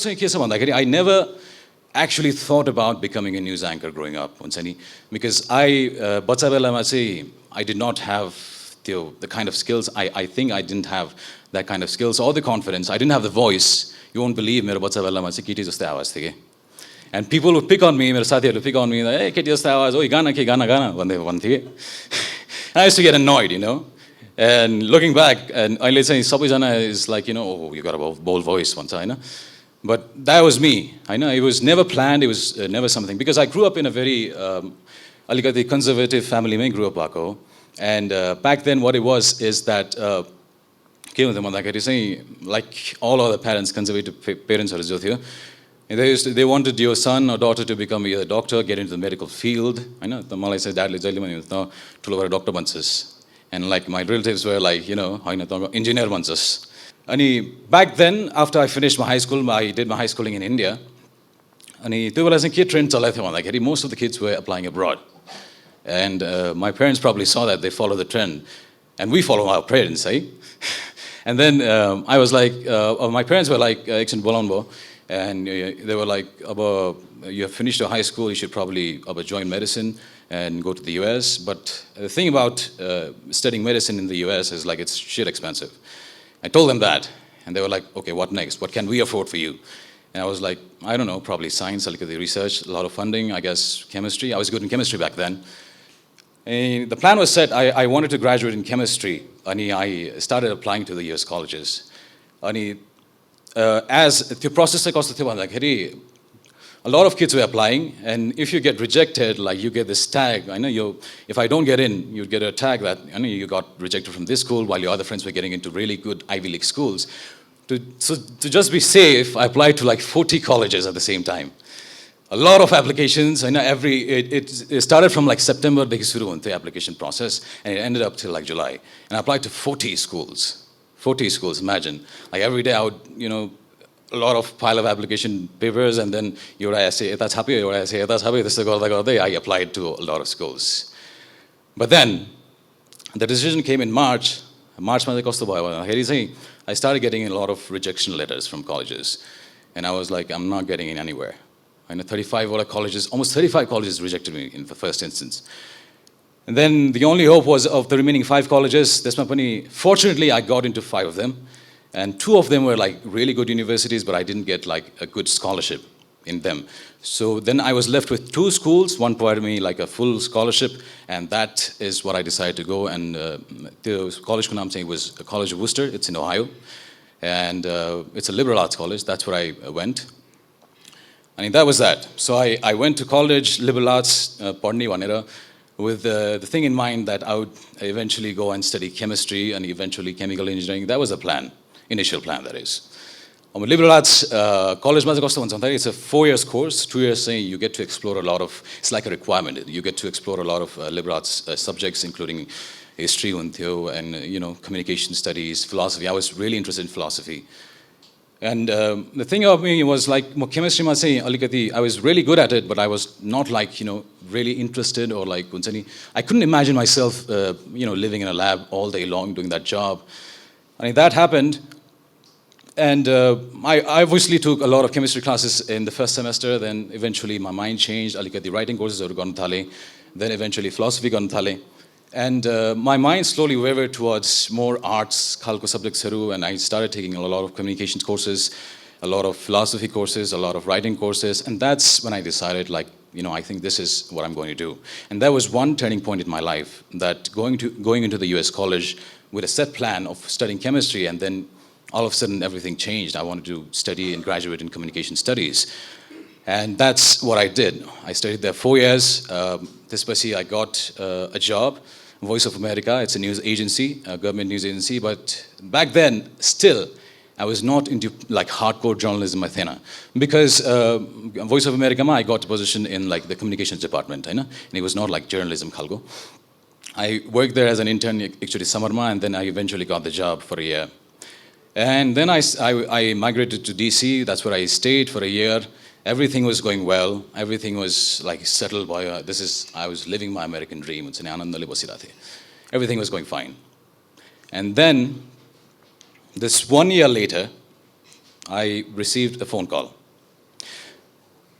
I never actually thought about becoming a news anchor growing up, because I did not have the kind of skills. I think I didn't have that kind of skills or the confidence. I didn't have the voice. You won't believe मेरो बच्चा बेलामा चाहिँ केटी जस्तै आवाज थियो के. And people would pick on me, मेरो साथीहरुले pick on me, hey केटी जस्तो आवाज, ओइ गाना के गाना गाना भन्थे के. I used to get annoyed, And looking back, and अहिले चाहिँ सबैजना is like, oh, you got a bold voice भन्छ हैन. But that was me. It was never planned, it was never something, because I grew up in a very alikati conservative family my grew up भएको. And back then what it was is that like all other parents, conservative parents they wanted your son or daughter to become either a doctor, get into the medical field. मलाई चाहिँ dadले जहिले पनि त ठुलो भएर doctor बन्छस्. And like my relatives were like, हैन त engineer बन्छस्. And back then, after I finished my high school, I did my high schooling in India. And त्यो बेला चाहिँ के trend चलाएको थियो भन्दाखेरि most of the kids were applying abroad. And my parents probably saw that, they followed the trend. And we follow our parents, eh? And then I was like, my parents were like, एकछिन बोलाउनु भयो. And they were like, you have finished your high school, you should probably join medicine and go to the US. But the thing about studying medicine in the US is like it's shit expensive. I told them that, and they were like, okay, what next? What can we afford for you? And I was like, I don't know, probably science, I look at the research, a lot of funding, I guess chemistry. I was good in chemistry back then. And the plan was set, I wanted to graduate in chemistry, and I started applying to the US colleges. And as the process a lot of kids were applying, and if you get rejected, like you get this tag. I know if I don't get in, you get a tag that you got rejected from this school while your other friends were getting into really good Ivy League schools. So to just be safe, I applied to like 40 colleges at the same time. A lot of applications. I know it started from like September, the application process, and it ended up till like July. And I applied to 40 schools. 40 schools, imagine. Like every day I would, a lot of pile of application papers, and then I applied to a lot of schools. But then the decision came in March. I started getting a lot of rejection letters from colleges, and I was like, I'm not getting in anywhere. I know 35 colleges, almost 35 colleges rejected me in the first instance. And then the only hope was of the remaining 5 colleges. Fortunately, I got into 5 of them. And 2 of them were like really good universities, but I didn't get like a good scholarship in them. So then I was left with 2 schools. One provided me like a full scholarship, and that is what I decided to go. And the college was College of Worcester. It's in Ohio, and it's a liberal arts college. That's where I went. And that was that. So I went to college, liberal arts, with the thing in mind that I would eventually go and study chemistry and eventually chemical engineering. That was the plan. Initial plan, that is. Liberal arts college, it's a 4 years course. 2 years you get to explore a lot of, it's like a requirement. You get to explore a lot of liberal arts subjects, including history and communication studies, philosophy. I was really interested in philosophy. And the thing about me was like chemistry, I was really good at it, but I was not like, really interested, or like, I couldn't imagine myself, living in a lab all day long doing that job. And that happened. And I obviously took a lot of chemistry classes in the first semester. Then eventually my mind changed. I looked at the writing courses, then eventually philosophy. And my mind slowly wavered towards more arts subjects, and I started taking a lot of communications courses, a lot of philosophy courses, a lot of writing courses. And that's when I decided, like, I think this is what I'm going to do. And that was one turning point in my life, that going into the US college with a set plan of studying chemistry, and then all of a sudden everything changed. I wanted to study and graduate in communication studies. And that's what I did. I studied there 4 years. I got a job, Voice of America. It's a news agency, a government news agency. But back then, still, I was not into like hardcore journalism, because Voice of America, I got a position in like the communications department, and it was not like journalism. I worked there as an intern, actually Samarma, and then I eventually got the job for a year. And then I migrated to DC. That's where I stayed for a year. Everything was going well. Everything was like settled. I was living my American dream. Everything was going fine. And then, this 1 year later, I received a phone call.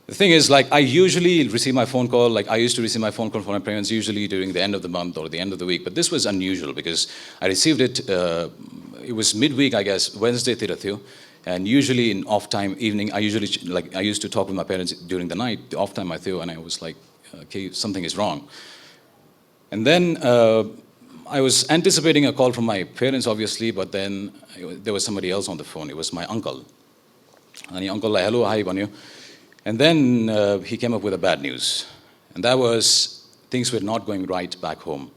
The thing is, like, I usually receive my phone call, like I used to receive my phone call from my parents usually during the end of the month or the end of the week, but this was unusual because I received it, it was midweek, I guess, Wednesday तिर थियो, and usually in off time evening, I used to talk with my parents during the night, the off time I थियो, and I was like, okay, something is wrong. And then I was anticipating a call from my parents, obviously, but then there was somebody else on the phone. It was my uncle. And the uncle, like, hello, hi, भन्यो. And then he came up with a bad news. And that was, things were not going right back home.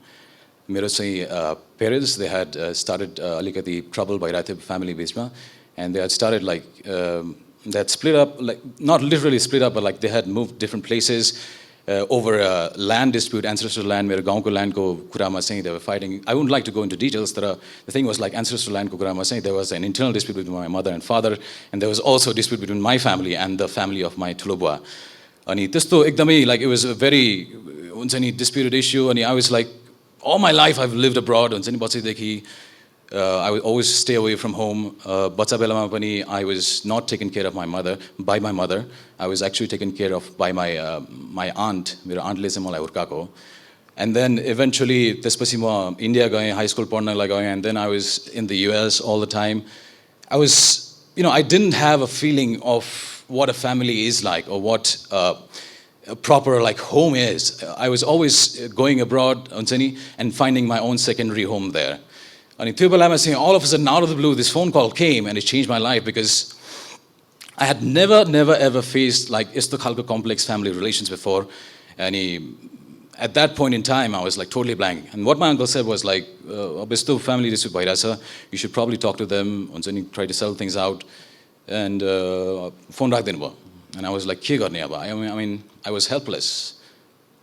मेरो चाहिँ parents, they had started अलिकति trouble भइरहेको थियो family बिचमा, and they had started like, they had split up, like not literally split up, but like they had moved different places over a land dispute, ancestral land, मेरो गाउँको land को कुरामा चाहिँ they were fighting. I wouldn't like to go into details, तर the thing was like ancestral land को कुरामा चाहिँ there was an internal dispute between my mother and father, and there was also a dispute between my family and the family of my ठुलो बुवा. अनि त्यस्तो एकदमै like it was a very हुन्छ नि disputed issue, अनि I was like, all my life I've lived abroad, हुन्छ नि बच्चैदेखि I would always stay away from home. बच्चा बेलामा पनि I was not taken care of by my mother. I was actually taken care of by my aunt. मेरो auntले चाहिँ मलाई हुर्काएको. And then eventually त्यसपछि म India गएँ, high school पढ्नलाई गएँ, and then I was in the US all the time. I was, you know, I didn't have a feeling of what a family is like or what a proper like home is. I was always going abroad, हुन्छ नि, and finding my own secondary home there. And त्यो बेलामा चाहिँ all of a sudden out of the blue this phone call came and it changed my life because I had never ever faced like यस्तो खालको complex family relations before. And at that point in time I was like totally blank. And what my uncle said was like अब यस्तो family dispute भइरहेछ, you should probably talk to them, हुन्छ नि, try to settle things out. And phone राख्दिनु भयो. And I was like के गर्ने अब? I mean I was helpless.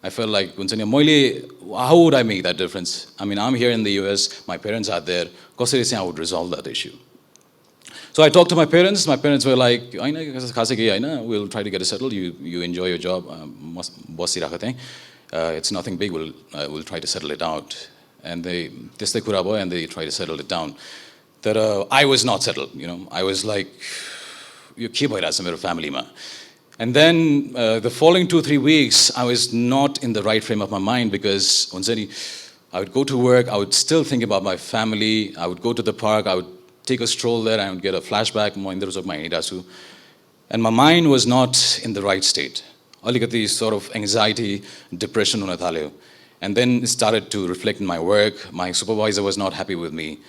I felt like, how would I make that difference? I mean, I'm here in the US, my parents are there. कसरी चाहिँ I would resolve that issue. So I talked to my parents. My parents were like, we'll try to get it settled. You enjoy your job. It's nothing big. We'll try to settle it out. And they त्यस्तै कुरा भयो, and they tried to settle it down. That I was not settled. You know, I was like, यो के भइरहेछ मेरो फ्यामिलीमा. And then the following 2-3 weeks, I was not in the right frame of my mind because I would go to work, I would still think about my family, I would go to the park, I would take a stroll there, I would get a flashback, and my mind was not in the right state. Alikati sort of anxiety, depression हुन थाल्यो. And then it started to reflect in my work. My supervisor was not happy with me.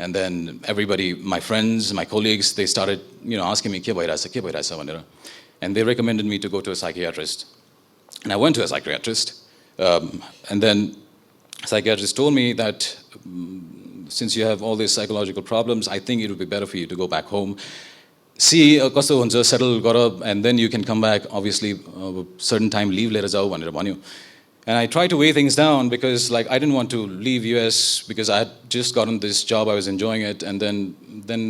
And then everybody, my friends, my colleagues, they started, asking me, के भइरहेछ भनेर. And they recommended me to go to a psychiatrist. And I went to a psychiatrist. And then psychiatrist told me that since you have all these psychological problems, I think it would be better for you to go back home. See, कस्तो हुन्छ, settle गर, and then you can come back, obviously, certain time leave लिएर जाऊ भनेर भन्यो. And I tried to weigh things down because like I didn't want to leave US because I had just gotten this job, I was enjoying it, and then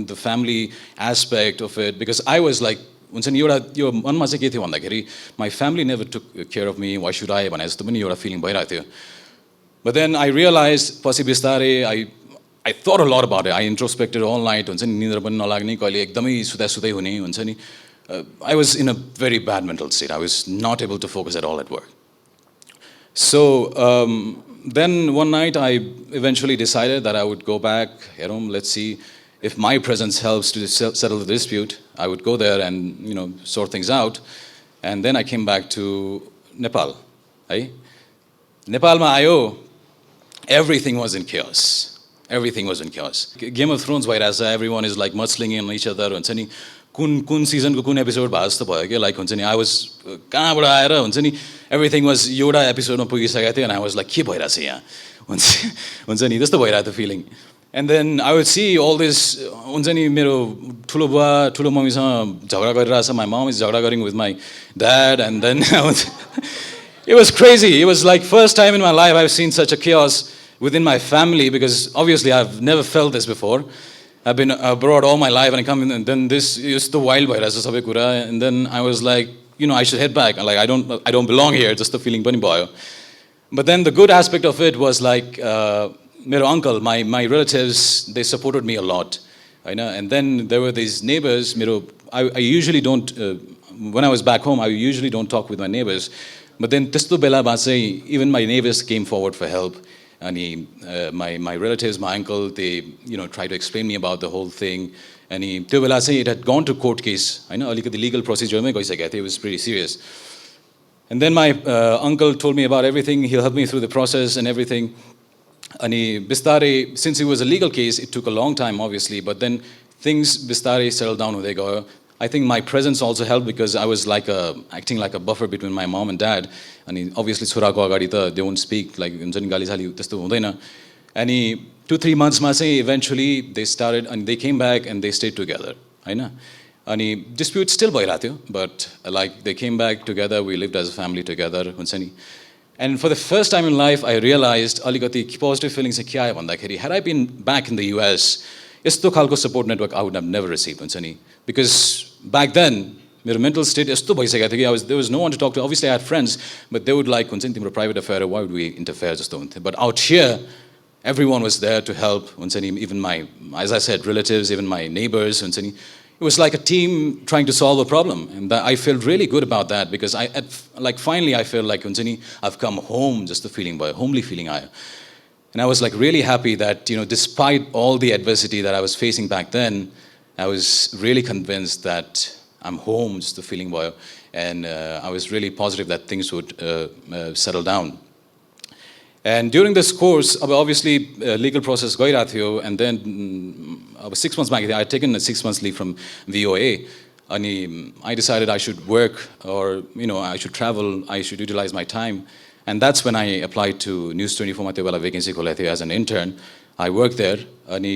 the family aspect of it, because I was like, हुन्छ नि यो मनमा चाहिँ के थियो भन्दाखेरि my family never took care of me, why should I भने जस्तो पनि एउटा feeling भइरहेको थियो. But then I realized पछि बिस्तारै I thought a lot about it. I introspected all night, हुन्छ नि निद्रा पनि नलाग्ने, कहिले एकदमै सुताइ हुने, हुन्छ नि. I was in a very bad mental state. I was not able to focus at all at work. So then one night I eventually decided that I would go back, let's see if my presence helps to settle the dispute. I would go there and sort things out. And then I came back to Nepal. Nepalमा आयो, everything was in chaos. Everything was in chaos. Game of Thrones भइरहेछ, everyone is like mudslinging on each other, हुन्छ नि. कुन सिजनको कुन episode भए जस्तो भयो के, लाइक हुन्छ नि I was कहाँबाट आएर हुन्छ नि everything was एउटा एपिसोडमा पुगिसकेको थियो, and I was like के भइरहेछ यहाँ, हुन्छ नि त्यस्तो भइरहेको थियो feeling. And then I would see all this, हुन्छ नि मेरो ठुलो बुवा ठुलो मम्मीसँग झगडा गरिरहेछ, my mom is झगडा गरेको with my dad, and then it was crazy. It was like first time in my life I've seen such a chaos within my family, because obviously I've never felt this before. I've been abroad all my life, and I come in, and then this is the wild virus, and then I was like, I should head back. Like I don't belong here. Just the feeling pani bhayo. But then the good aspect of it was like, मेरो uncle, my relatives, they supported me a lot, and then there were these neighbors, मेरो I usually don't, when I was back home, I usually don't talk with my neighbors. But then, testo bela ba चाहिँ even my neighbors came forward for help. And my relatives, my uncle, they tried to explain me about the whole thing. And त्यो बेला चाहिँ it had gone to court case. I know अलिकति legal procedure मै गइसकेको थियो. It was pretty serious. And then my uncle told me about everything. He helped me through the process and everything. And bistare, since it was a legal case, it took a long time, obviously. But then things bistare settled down हुँदै गयो. I think my presence also helped because I was acting like a buffer between my mom and dad. And obviously, छोराको अगाडि त they won't speak like हुन्छ नि गालीसाली त्यस्तो हुँदैन. And 2-3 months मा चाहिँ eventually they started and they came back and they stayed together. हैन? अनि dispute still भइरहेको थियो, but like they came back together, we lived as a family together, हुन्छ नि. And for the first time in life, I realized अलिकति positive feelings चाहिँ के आयो भन्दाखेरि, had I been back in the US, यस्तो खालको support network I would have never received, हुन्छ नि. Because back then, मेरो mental state यस्तो भइसकेको थियो कि there was no one to talk to. Obviously, I had friends, but they would like, हुन्छ नि, तिम्रो private affair, why would we interfere जस्तो हुन्थ्यो. But out here, everyone was there to help, हुन्छ नि, even my, as I said, relatives, even my neighbors, हुन्छ नि. It was like a team trying to solve a problem, and I felt really good about that because finally I felt like, हुन्छ नि, I've come home, just the feeling, a homely feeling आयो. And I was like really happy that, despite all the adversity that I was facing back then, I was really convinced that I'm home, just the feeling भयो. And I was really positive that things would settle down. And during this course, obviously legal process गइरहेको थियो, and then 6 months back, I had taken a 6 months leave from VOA. And I decided I should work or, I should travel, I should utilize my time. And that's when I applied to News 24 मा त्यो बेला vacancy खोलेको थियो as an intern. I worked there. And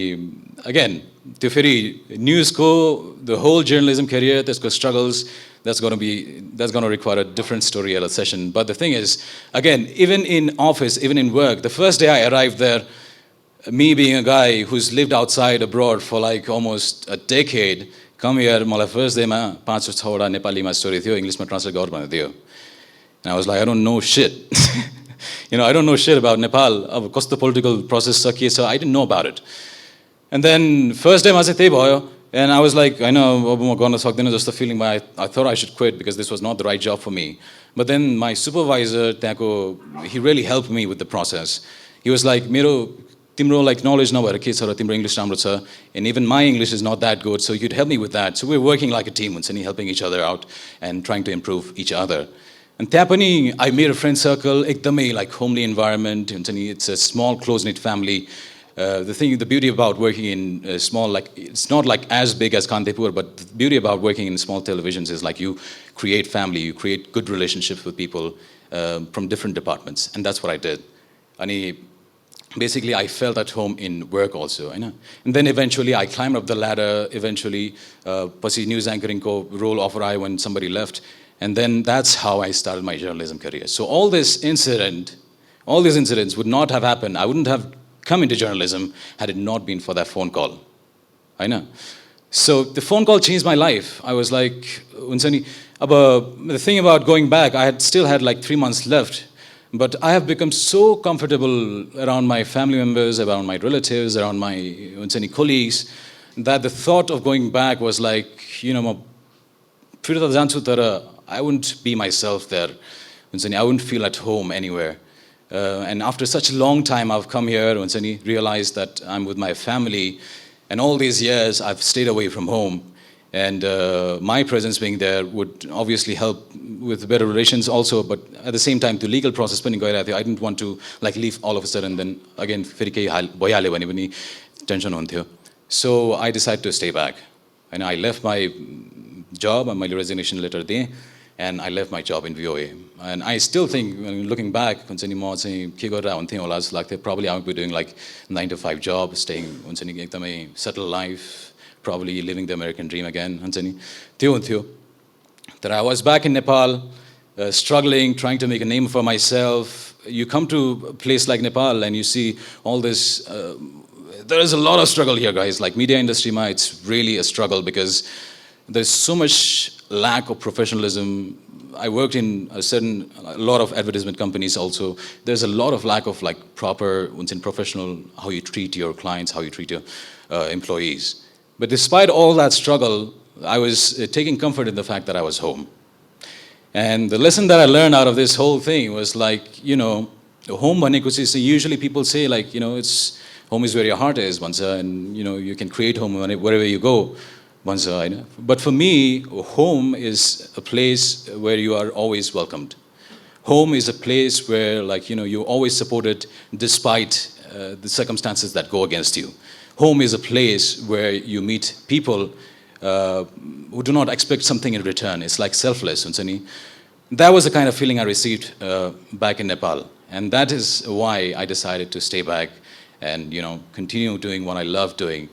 again, त्यो फेरि news को the whole journalism career, त्यसको struggles, that's going to require a different Storyyellers session. But the thing is, again, even in office, even in work, the first day I arrived there, me being a guy who's lived outside abroad for like almost a decade, come here, मलाई first day मा 5-6 वटा नेपालीमा story थियो, Englishमा translate गर भनेर दियो. And I was like, I don't know shit. I don't know shit about Nepal. अब कस्तो political process छ के छ, I didn't know about it. And then first day मा चाहिँ त्यही भयो. And I was like, I know अब म गर्न सक्दिनँ जस्तो feeling, but I thought I should quit because this was not the right job for me. But then my supervisor त्यहाँको, he really helped me with the process. He was like, मेरो तिम्रो like knowledge नभएर के छ र तिम्रो English राम्रो छ, and even my English is not that good, so you'd help me with that. So we're working like a team, हुन्छ नि, helping each other out and trying to improve each other. And त्यहाँ पनि I made a friend circle, एकदमै like homely environment, हुन्छ नि, it's a small close-knit family. The beauty about working in small, like it's not like as big as Kantipur, but the beauty about working in small televisions is like you create family, you create good relationships with people from different departments, and that's what I did. And basically, I felt at home in work also, and then eventually I climbed up the ladder. Eventually, पछि news anchoring ko role offer I when somebody left, and then that's how I started my journalism career. So all these incidents would not have happened. I wouldn't have come into journalism had it not been for that phone call. I know. So the phone call changed my life. I was like, the thing about going back, I still had like 3 months left, but I have become so comfortable around my family members, around my relatives, around my colleagues, that the thought of going back was like, I wouldn't be myself there. I wouldn't feel at home anywhere. And after such a long time, I've come here and realized that I'm with my family. And all these years, I've stayed away from home. And my presence being there would obviously help with better relations also. But at the same time, the legal process, I didn't want to like leave all of a sudden. Then again, tension. So I decided to stay back. And I left my job and my resignation letter there. And I left my job in VOA. And I still think, looking back, probably I would be doing like 9 to 5 job, staying, settled life, probably living the American dream again. That I was back in Nepal, struggling, trying to make a name for myself. You come to a place like Nepal and you see all this, there is a lot of struggle here, guys. Like media industry, it's really a struggle because there's so much lack of professionalism. I worked in a lot of advertisement companies also. There's a lot of lack of like proper, professional, how you treat your clients, how you treat your employees. But despite all that struggle, I was taking comfort in the fact that I was home. And the lesson that I learned out of this whole thing was like, home bhaneko chai, usually people say like, it's home is where your heart is, bhancha, and you can create home wherever you go, bhancha. But for me, home is a place where you are always welcomed. Home is a place where like, you're always supported despite the circumstances that go against you. Home is a place where you meet people who do not expect something in return. It's like selfless. That was the kind of feeling I received back in Nepal. And that is why I decided to stay back and continue doing what I love doing.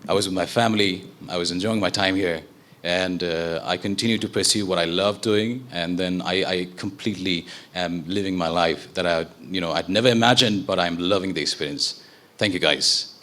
I was with my family, I was enjoying my time here, and I continue to pursue what I love doing, and then I completely am living my life that I'd never imagined, but I'm loving the experience. Thank you guys.